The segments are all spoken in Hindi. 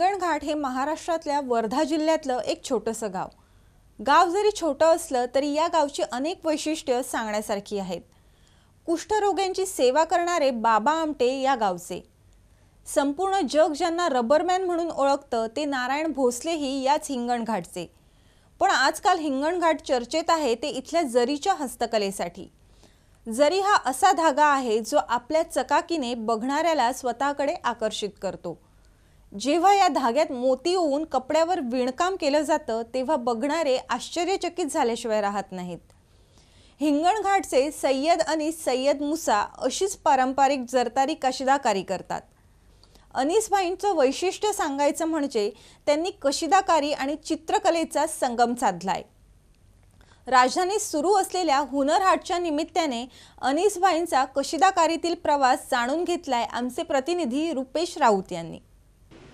हिंगणघाट हे महाराष्ट्रातल्या वर्धा जिल्ह्यातलं एक छोटंसं गाव। गाव जरी छोटं असलं तरी या गावची अनेक वैशिष्ट्ये सांगण्यासारखी आहेत। कुष्ठरोग्यांची सेवा करणारे बाबा आमटे या गावचे। संपूर्ण जग ज्यांना रबरमॅन म्हणून ओळखतं ते नारायण भोसलेही याच हिंगणघाटचे। पण आजकाल हिंगणघाट चर्चेत आहे ते इथल्या जरीच्या हस्तकलेसाठी। जरी हा असा धागा आहे जो आपल्या चकाकीने बघणाऱ्याला स्वतःकडे आकर्षित करतो। जेव्हा या धाग्यात मोती होऊन कपड्यावर विणकाम केलं जातं तेव्हा बघणारे आश्चर्यचकित झाल्याशिवाय राहत नाहीत। हिंगणघाटचे सय्यद अनीस सय्यद मुसा अशीच पारंपरिक जरतारी कशिदाकारी करतात। अनीस भाईंचं वैशिष्ट्य सांगायचं म्हणजे त्यांनी कशिदाकारी आणि चित्रकलेचा संगम साधलाय। राजधानीत सुरू असलेल्या हुनर हाटच्या निमित्ताने अनीस भाईंचा कशिदाकारीतील प्रवास जाणून घेतलाय आमचे प्रतिनिधी रुपेश राऊत यांनी।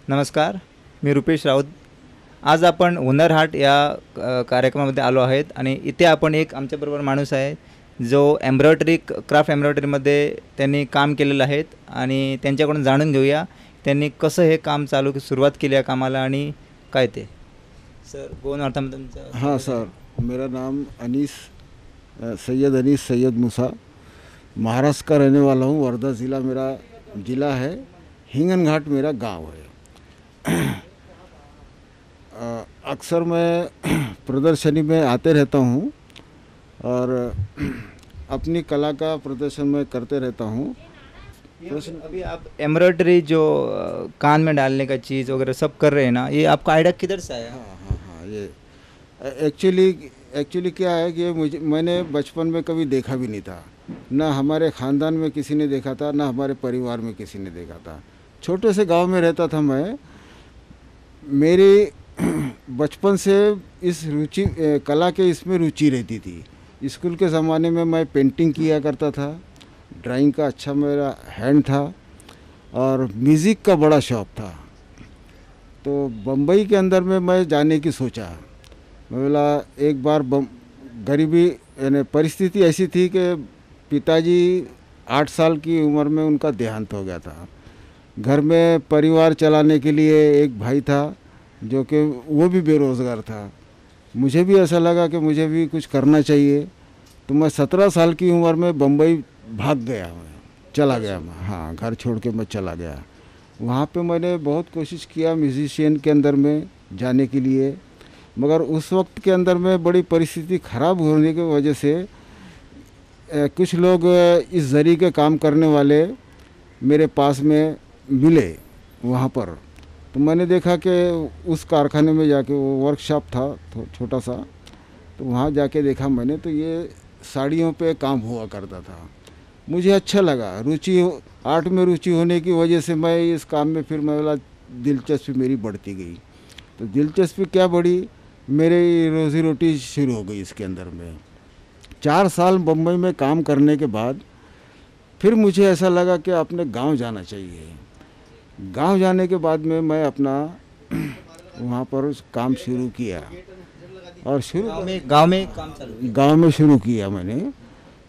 नमस्कार, मी रुपेश राऊत। आज आपण हुनर हाट या कार्यक्रमामध्ये आलो आहेत आणि इथे आपण एक आमच्याबरोबर माणूस आहे जो क्राफ्ट एम्ब्रॉयडरीमध्ये त्यांनी काम केलेलं आहे आणि त्यांच्याकडून जाणून घेऊया त्यांनी कसं हे काम सुरुवात केली या कामाला आणि काय ते। सर कौन आता तुमचं? हाँ सर, मेरा नाम सैयद अनीस सैयद मूसा, महाराष्ट्र का रहने वाला हूँ। वर्धा ज़िला मेरा ज़िला है, हिंगणघाट मेरा गांव है। अक्सर मैं प्रदर्शनी में आते रहता हूँ और अपनी कला का प्रदर्शन मैं करते रहता हूँ। अभी आप एम्ब्रॉयडरी जो कान में डालने का चीज़ वगैरह सब कर रहे हैं ना, ये आपका आइडिया किधर से आया? हाँ, ये एक्चुअली क्या है कि मैंने बचपन में कभी देखा भी नहीं था, ना हमारे ख़ानदान में किसी ने देखा था, ना हमारे परिवार में किसी ने देखा था। छोटे से गांव में रहता था मैं। मेरी बचपन से इस कला के इसमें रुचि रहती थी। स्कूल के ज़माने में मैं पेंटिंग किया करता था, ड्राइंग का अच्छा मेरा हैंड था और म्यूज़िक का बड़ा शौक़ था। तो बम्बई के अंदर में मैं जाने की सोचा। मैं बोला एक बार गरीबी यानी परिस्थिति ऐसी थी कि पिताजी 8 साल की उम्र में उनका देहांत हो गया था। घर में परिवार चलाने के लिए एक भाई था जो कि वो भी बेरोज़गार था। मुझे भी ऐसा लगा कि मुझे भी कुछ करना चाहिए, तो मैं 17 साल की उम्र में बम्बई भाग गया, चला गया मैं। हाँ, घर छोड़ के मैं चला गया। वहाँ पे मैंने बहुत कोशिश किया म्यूजिशियन के अंदर में जाने के लिए, मगर उस वक्त के अंदर में बड़ी परिस्थिति ख़राब होने की वजह से कुछ लोग इस जरी के काम करने वाले मेरे पास में मिले वहाँ पर। तो मैंने देखा कि उस कारखाने में जाके, वो वर्कशॉप था छोटा सा, तो वहाँ जाके देखा मैंने, तो ये साड़ियों पे काम हुआ करता था। मुझे अच्छा लगा, आर्ट में रुचि होने की वजह से मैं इस काम में फिर मैं बोला दिलचस्पी मेरी बढ़ती गई। तो दिलचस्पी क्या बढ़ी, मेरी रोज़ी रोटी शुरू हो गई इसके अंदर में। 4 साल बम्बई में काम करने के बाद फिर मुझे ऐसा लगा कि अपने गांव जाना चाहिए। गांव जाने के बाद में मैं अपना वहाँ पर काम शुरू किया और गांव में शुरू किया मैंने।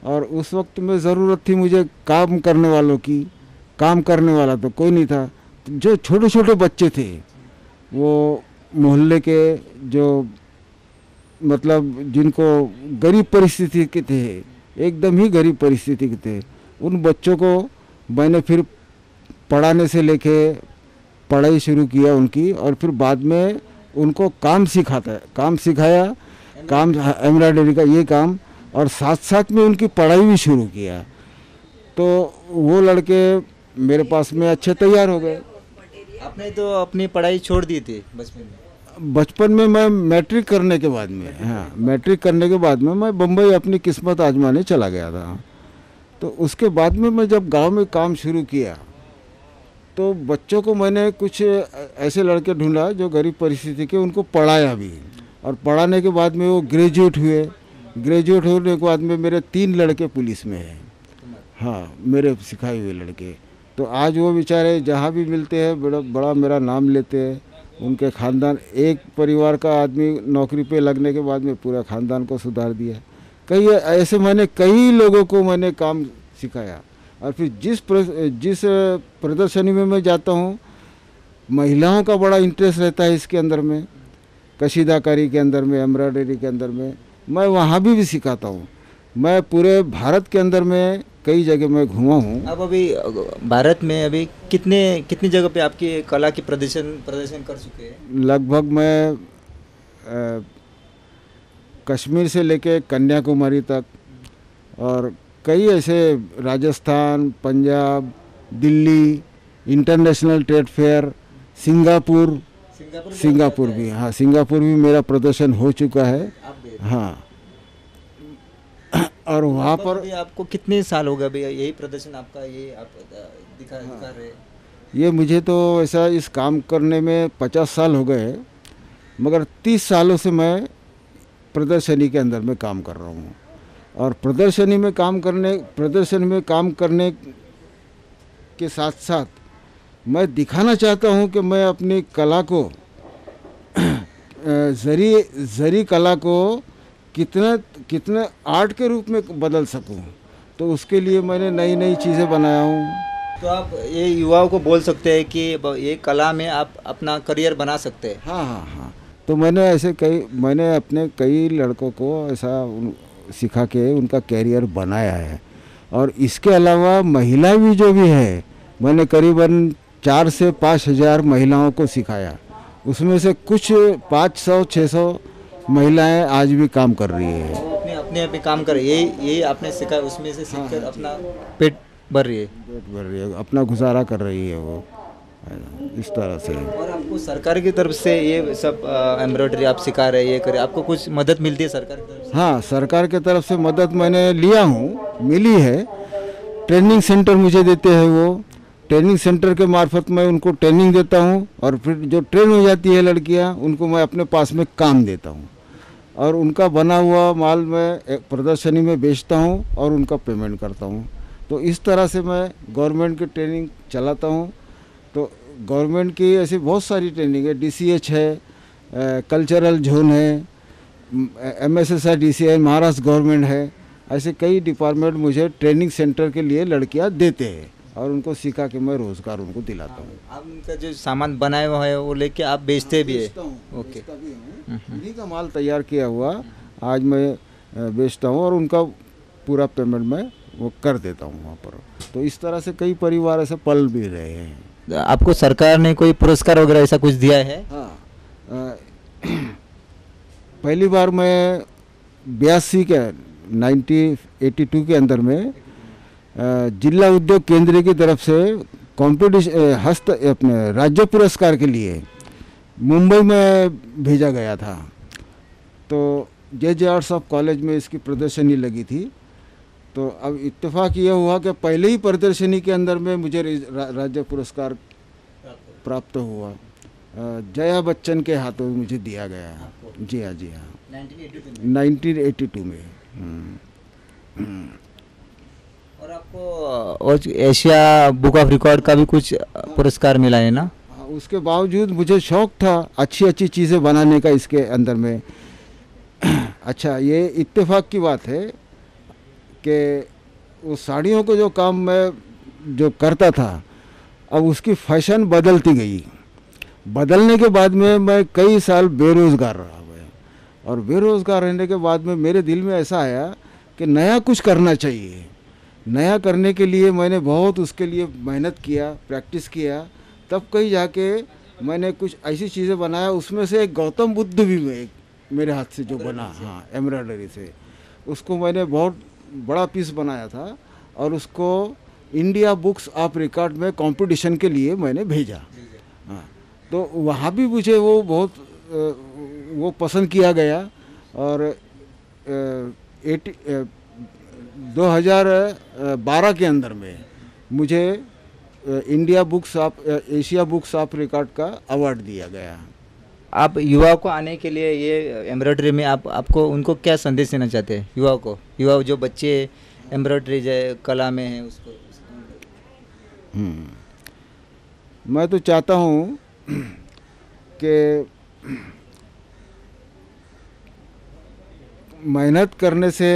और उस वक्त में ज़रूरत थी मुझे काम करने वालों की। काम करने वाला तो कोई नहीं था। जो छोटे छोटे बच्चे थे, वो मोहल्ले के, जो मतलब जिनको गरीब परिस्थिति के थे, एकदम ही गरीब परिस्थिति के थे, उन बच्चों को मैंने फिर पढ़ाने से लेके पढ़ाई शुरू किया उनकी, और फिर बाद में उनको काम सिखाया, काम एम्ब्रॉयडरी का ये काम, और साथ साथ में उनकी पढ़ाई भी शुरू किया। तो वो लड़के मेरे पास में अच्छे तैयार हो गए। आपने तो अपनी पढ़ाई छोड़ दी थी बचपन में मैं मैट्रिक करने के बाद में, हाँ, मैट्रिक करने के बाद में मैं बम्बई अपनी किस्मत आजमाने चला गया था। तो उसके बाद में मैं जब गांव में काम शुरू किया तो बच्चों को मैंने कुछ ऐसे लड़के ढूंढा जो गरीब परिस्थिति के, उनको पढ़ाया भी, और पढ़ाने के बाद में वो ग्रेजुएट हुए। ग्रेजुएट होने के बाद में मेरे 3 लड़के पुलिस में हैं। हाँ, मेरे सिखाए हुए लड़के। तो आज वो बेचारे जहाँ भी मिलते हैं बड़ा मेरा नाम लेते हैं। उनके ख़ानदान, एक परिवार का आदमी नौकरी पे लगने के बाद में पूरा ख़ानदान को सुधार दिया। मैंने कई लोगों को मैंने काम सिखाया। और फिर जिस प्रदर्शनी में मैं जाता हूँ महिलाओं का बड़ा इंटरेस्ट रहता है इसके अंदर में, कशीदाकारी के अंदर में, एम्ब्रॉयडरी के अंदर में। मैं वहाँ भी सिखाता हूँ। मैं पूरे भारत के अंदर में कई जगह मैं घूमा हूँ। अब अभी भारत में अभी कितनी जगह पे आपकी कला की प्रदर्शन कर चुके हैं? लगभग मैं कश्मीर से लेके कन्याकुमारी तक और कई ऐसे Rajasthan, Punjab, Delhi, international trade fair, Singapore भी, हाँ सिंगापुर भी मेरा प्रदर्शन हो चुका है। हाँ, और वहाँ पर अभी आपको कितने साल हो गए भैया यही प्रदर्शन आपका, ये आप दिखा रहे हैं? ये मुझे तो ऐसा इस काम करने में 50 साल हो गए, मगर 30 सालों से मैं प्रदर्शनी के अंदर में काम कर रहा हूँ। और प्रदर्शनी में काम करने के साथ साथ मैं दिखाना चाहता हूँ कि मैं अपनी कला को जरी कला को कितना आर्ट के रूप में बदल सकूँ। तो उसके लिए मैंने नई नई चीज़ें बनाया हूँ। तो आप ये युवाओं को बोल सकते हैं कि ये कला में आप अपना करियर बना सकते हैं? हाँ हाँ हाँ। तो मैंने अपने कई लड़कों को ऐसा सिखा के उनका कैरियर बनाया है। और इसके अलावा महिला भी जो भी है, मैंने करीबन 4 से 5 हज़ार महिलाओं को सिखाया। उसमें से कुछ 500-600 महिलाएं आज भी काम कर रही है। वो अपने काम कर रही है, यही आपने सिखाया, उसमें से सीखकर अपना पेट भर रही है, अपना गुजारा कर रही है वो, इस तरह से। और आपको सरकार की तरफ से ये सब एम्ब्रॉयडरी आप सिखा रहे हैं, ये करे, आपको कुछ मदद मिलती है सरकार की तरफ से? हाँ, सरकार की तरफ से मदद मैंने लिया हूँ, मिली है। ट्रेनिंग सेंटर मुझे देते हैं, वो ट्रेनिंग सेंटर के मार्फत मैं उनको ट्रेनिंग देता हूँ। और फिर जो ट्रेन हो जाती है लड़कियाँ, उनको मैं अपने पास में काम देता हूँ और उनका बना हुआ माल मैं एक प्रदर्शनी में बेचता हूँ और उनका पेमेंट करता हूँ। तो इस तरह से मैं गवर्नमेंट की ट्रेनिंग चलाता हूँ। तो गवर्नमेंट की ऐसी बहुत सारी ट्रेनिंग है, DCH है, कल्चरल जोन है, MSSI DCI महाराष्ट्र गवर्नमेंट है। ऐसे कई डिपार्टमेंट मुझे ट्रेनिंग सेंटर के लिए लड़कियां देते हैं और उनको सिखा के मैं रोज़गार उनको दिलाता हूँ। आप उनका जो सामान बनाया हुआ है वो लेके आप बेचते भी है? ओके, इन्हीं का माल तैयार किया हुआ आज मैं बेचता हूँ और उनका पूरा पेमेंट मैं वो कर देता हूँ वहाँ पर। तो इस तरह से कई परिवार ऐसे पल भी रहे हैं। आपको सरकार ने कोई पुरस्कार वगैरह ऐसा कुछ दिया है? हाँ, पहली बार मैं 82 के 1982 के अंदर में जिला उद्योग केंद्र की तरफ से कंपटीशन अपने राज्य पुरस्कार के लिए मुंबई में भेजा गया था। तो JJ आर्ट्स ऑफ कॉलेज में इसकी प्रदर्शनी लगी थी। तो अब इत्तेफाक ये हुआ कि पहले ही प्रदर्शनी के अंदर में मुझे राज्य पुरस्कार प्राप्त हुआ। जया बच्चन के हाथों मुझे दिया गया। जी हाँ, जी हाँ, 1982 में। और आपको एशिया बुक ऑफ रिकॉर्ड का भी कुछ पुरस्कार मिला है ना? उसके बावजूद मुझे शौक़ था अच्छी चीज़ें बनाने का इसके अंदर में। अच्छा, ये इत्तेफाक की बात है कि वो साड़ियों को जो काम मैं जो करता था, अब उसकी फैशन बदलती गई। बदलने के बाद में मैं कई साल बेरोज़गार रहा हुआ। और बेरोज़गार रहने के बाद में मेरे दिल में ऐसा आया कि नया कुछ करना चाहिए। नया करने के लिए मैंने बहुत उसके लिए मेहनत किया, प्रैक्टिस किया। तब कहीं जाके मैंने कुछ ऐसी चीज़ें बनाया। उसमें से एक गौतम बुद्ध भी मेरे हाथ से जो बना, हाँ, एम्ब्रॉयडरी से, उसको मैंने बहुत बड़ा पीस बनाया था और उसको इंडिया बुक्स ऑफ रिकॉर्ड में कंपटीशन के लिए मैंने भेजा। हाँ, तो वहाँ भी मुझे वो बहुत वो पसंद किया गया। और 2012 के अंदर में मुझे India books of Asia books of record का अवार्ड दिया गया। आप युवाओं को आने के लिए ये एम्ब्रॉयडरी में आपको उनको क्या संदेश देना चाहते हैं? युवा जो बच्चे एम्ब्रॉयडरी कला में हैं उसको मैं तो चाहता हूँ कि मेहनत करने से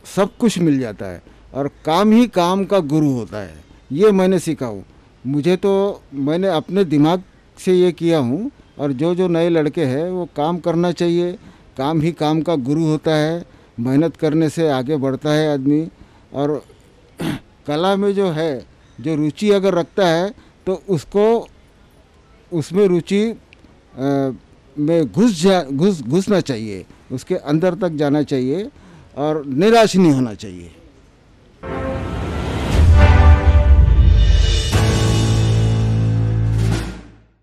सब कुछ मिल जाता है और काम ही काम का गुरु होता है। ये मैंने सीखा हूँ। मुझे तो मैंने अपने दिमाग से ये किया हूँ, और जो नए लड़के हैं वो काम करना चाहिए। काम ही काम का गुरु होता है, मेहनत करने से आगे बढ़ता है आदमी। और कला में जो है, जो रुचि अगर रखता है तो उसको उसमें रुचि में घुसना चाहिए, उसके अंदर तक जाना चाहिए और निराश नहीं होना चाहिए।